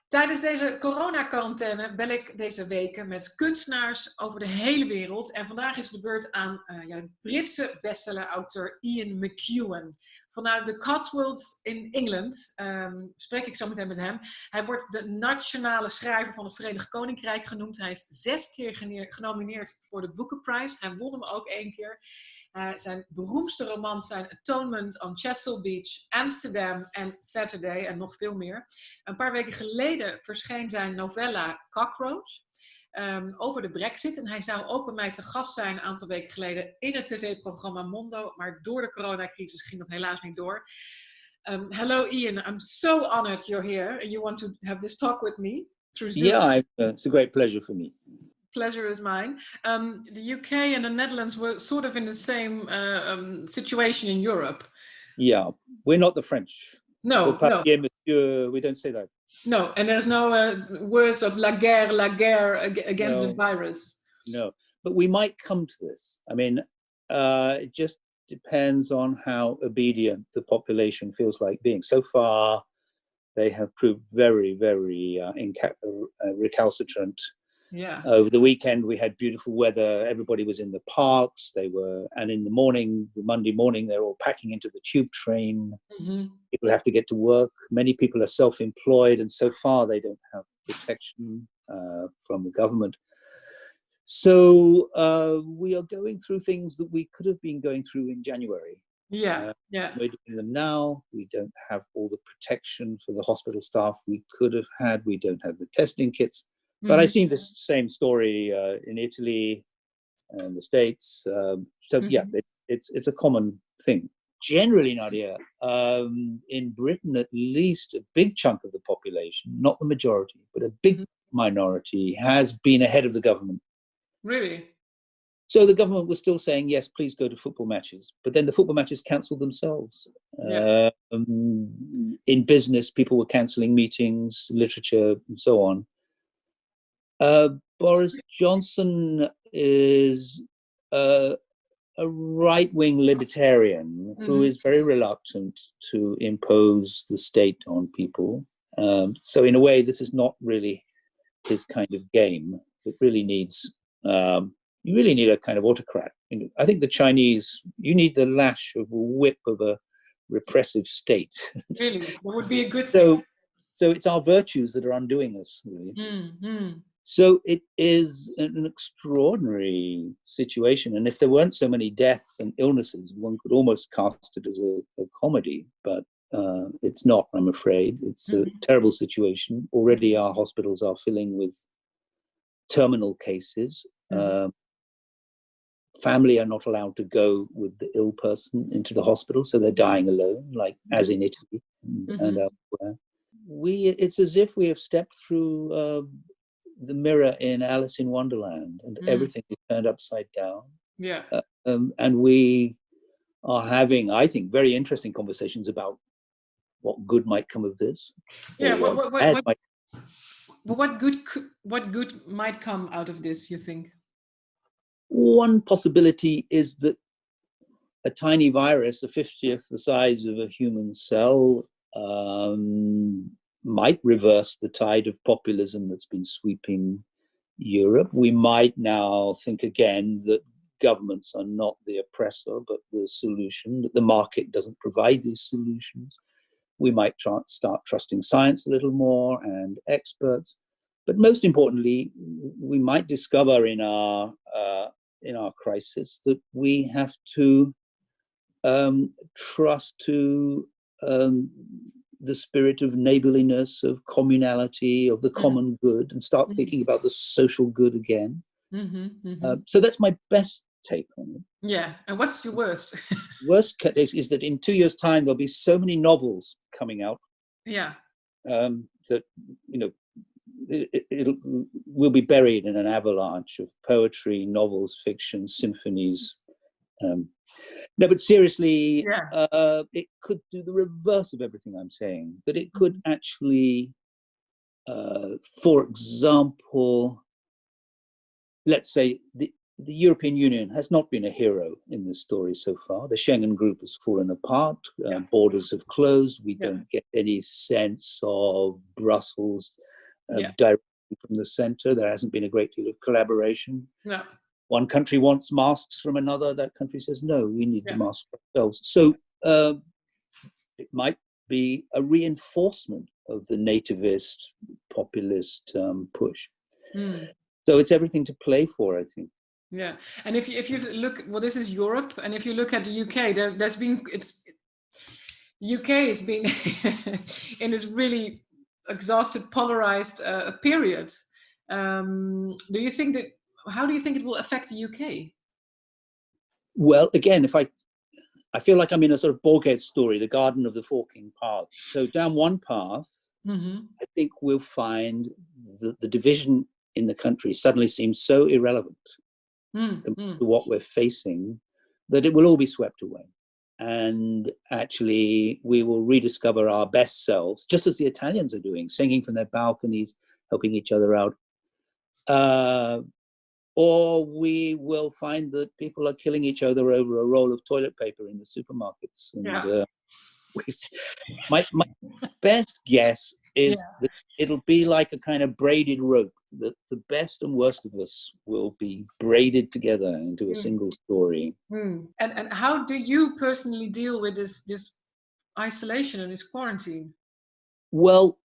Tijdens deze coronacarantaine bel ik deze weken met kunstenaars over de hele wereld. En vandaag is de beurt aan Britse bestseller-auteur Ian McEwan. Vanuit de Cotswolds in Engeland spreek ik zo meteen met hem. Hij wordt de nationale schrijver van het Verenigd Koninkrijk genoemd. Hij is 6 keer genomineerd voor de Booker Prize. Hij won hem ook 1 keer. Zijn beroemdste romans zijn Atonement on Chesil Beach, Amsterdam en Saturday en nog veel meer. Een paar weken geleden verscheen zijn novella Cockroach over de Brexit. En hij zou ook bij mij te gast zijn een aantal weken geleden in het tv-programma Mondo. Maar door de coronacrisis ging dat helaas niet door. Hello Ian, I'm so honored you're here and you want to have this talk with me through Zoom. Yeah, it's a great pleasure for me. Pleasure is mine. The UK and the Netherlands were sort of in the same situation in Europe. Yeah, we're not the French. No. Monsieur, we don't say that. No, and there's no words of la guerre against the virus. No, but we might come to this. I mean, it just depends on how obedient the population feels like being. So far, they have proved very, very recalcitrant. Yeah. Over the weekend, we had beautiful weather. Everybody was in the parks. And in the morning, the Monday morning, they're all packing into the tube train. Mm-hmm. People have to get to work. Many people are self-employed, and so far they don't have protection from the government. So we are going through things that we could have been going through in January. Yeah. We're doing them now. We don't have all the protection for the hospital staff we could have had. We don't have the testing kits. But I've seen this same story in Italy and the States. It's a common thing. Generally, Nadia, in Britain, at least a big chunk of the population, not the majority, but a big minority has been ahead of the government. Really? So the government was still saying, yes, please go to football matches. But then the football matches cancelled themselves. Yeah. In business, people were cancelling meetings, literature, and so on. Boris Johnson is a right-wing libertarian who is very reluctant to impose the state on people. So in a way, this is not really his kind of game. It really needs, you really need a kind of autocrat. I think the Chinese, you need the lash of a whip of a repressive state. Really? That would be a good thing. So it's our virtues that are undoing us, really. Mm-hmm. So it is an extraordinary situation. And if there weren't so many deaths and illnesses, one could almost cast it as a comedy. But it's not, I'm afraid. It's a terrible situation. Already our hospitals are filling with terminal cases. Family are not allowed to go with the ill person into the hospital, so they're dying alone, like as in Italy and elsewhere. It's as if we have stepped through the mirror in Alice in Wonderland, and everything is turned upside down. Yeah. And we are having, I think, very interesting conversations about what good might come of this. Yeah. What good might come out of this, you think? One possibility is that a tiny virus, a 50th the size of a human cell, might reverse the tide of populism that's been sweeping Europe. We might now think again that governments are not the oppressor, but the solution, that the market doesn't provide these solutions. We might start trusting science a little more and experts. But most importantly, we might discover in our crisis that we have to trust to the spirit of neighborliness, of communality, of the common good, and start thinking about the social good again. So that's my best take on it. Yeah, and what's your worst? Worst case is that in 2 years' time there'll be so many novels coming out. Yeah. That we'll be buried in an avalanche of poetry, novels, fiction, symphonies. No, but seriously, it could do the reverse of everything I'm saying. That it could actually, for example, let's say the European Union has not been a hero in this story so far. The Schengen group has fallen apart. Borders have closed. We don't get any sense of Brussels directly from the center. There hasn't been a great deal of collaboration. No. One country wants masks from another. That country says, no, we need the mask ourselves. So it might be a reinforcement of the nativist, populist push. So it's everything to play for, I think. Yeah, and if you look, well, this is Europe, and if you look at the UK, there's been UK has been in this really exhausted, polarized period. Do you think that? How do you think it will affect the UK? Well, again, if I feel like I'm in a sort of Borges story, the Garden of the Forking Paths. So down one path, I think we'll find the division in the country suddenly seems so irrelevant to what we're facing that it will all be swept away. And actually, we will rediscover our best selves, just as the Italians are doing, singing from their balconies, helping each other out. Or we will find that people are killing each other over a roll of toilet paper in the supermarkets. And my best guess is that it'll be like a kind of braided rope, that the best and worst of us will be braided together into a single story. And how do you personally deal with this isolation and this quarantine? Well,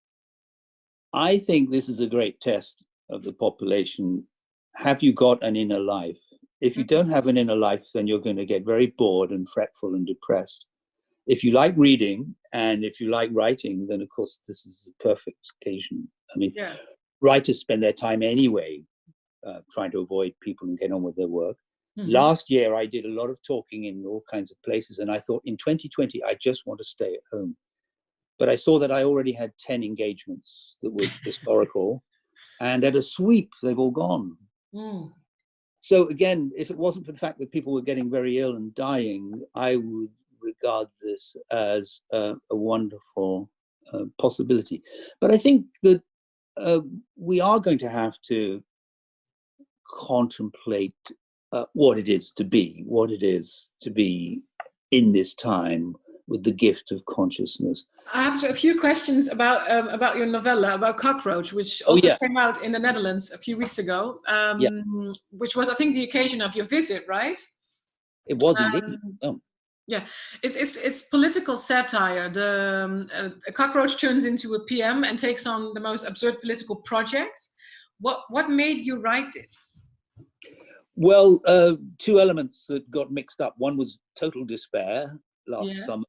I think this is a great test of the population. Have you got an inner life? If you don't have an inner life, then you're going to get very bored and fretful and depressed. If you like reading and if you like writing, then of course this is a perfect occasion. I mean, writers spend their time anyway trying to avoid people and get on with their work. Last year, I did a lot of talking in all kinds of places, and I thought in 2020, I just want to stay at home. But I saw that I already had 10 engagements that were historical, and at a sweep, they've all gone. So again, if it wasn't for the fact that people were getting very ill and dying, I would regard this as a wonderful possibility. But I think that we are going to have to contemplate what it is to be in this time with the gift of consciousness. I have a few questions about your novella, about Cockroach, which also came out in the Netherlands a few weeks ago, which was, I think, the occasion of your visit, right? It was indeed. Yeah, it's political satire. A cockroach turns into a PM and takes on the most absurd political project. What made you write this? Well, two elements that got mixed up. One was total despair last summer,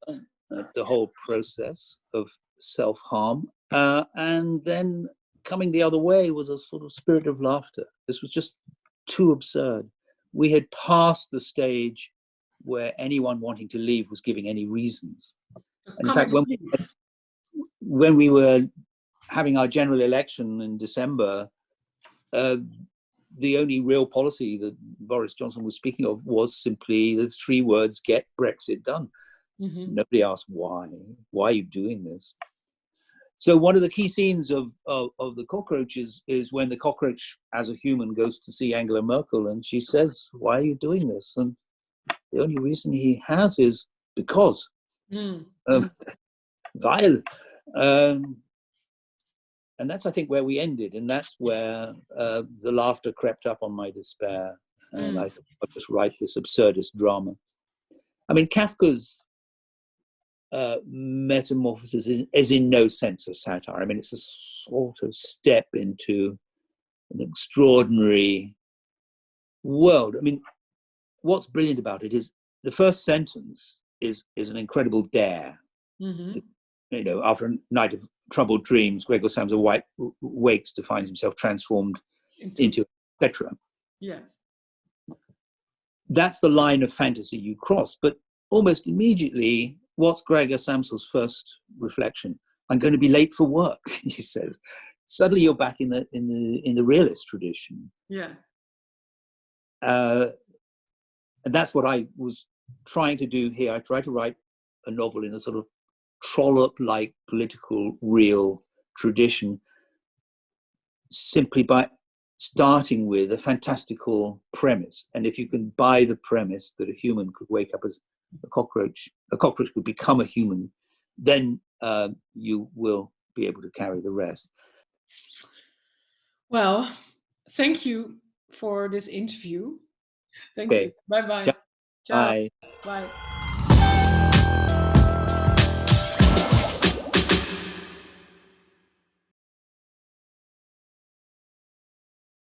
the whole process of self-harm. And then coming the other way was a sort of spirit of laughter. This was just too absurd. We had passed the stage where anyone wanting to leave was giving any reasons. And in fact, when we were having our general election in December, the only real policy that Boris Johnson was speaking of was simply the three words, get Brexit done. Nobody asked why. Why are you doing this? So one of the key scenes of the cockroaches is when the cockroach, as a human, goes to see Angela Merkel and she says, why are you doing this? And the only reason he has is because. Weil. And that's, I think, where we ended. And that's where the laughter crept up on my despair. And I thought I'd just write this absurdist drama. I mean, Kafka's Metamorphosis is in no sense a satire. I mean, it's a sort of step into an extraordinary world. I mean, what's brilliant about it is the first sentence is an incredible dare. You know, after a night of troubled dreams, Gregor Samsa wakes to find himself transformed into etc. Yeah. That's the line of fantasy you cross. But almost immediately, what's Gregor Samsa's first reflection? I'm going to be late for work, he says. Suddenly you're back in the realist tradition. Yeah. And that's what I was trying to do here. I tried to write a novel in a sort of Trollope-like political real tradition, simply by starting with a fantastical premise. And if you can buy the premise that a human could wake up as a cockroach could become a human, then you will be able to carry the rest. Well, thank you for this interview. Thank Okay. you. Bye-bye. Ciao. Bye. Bye.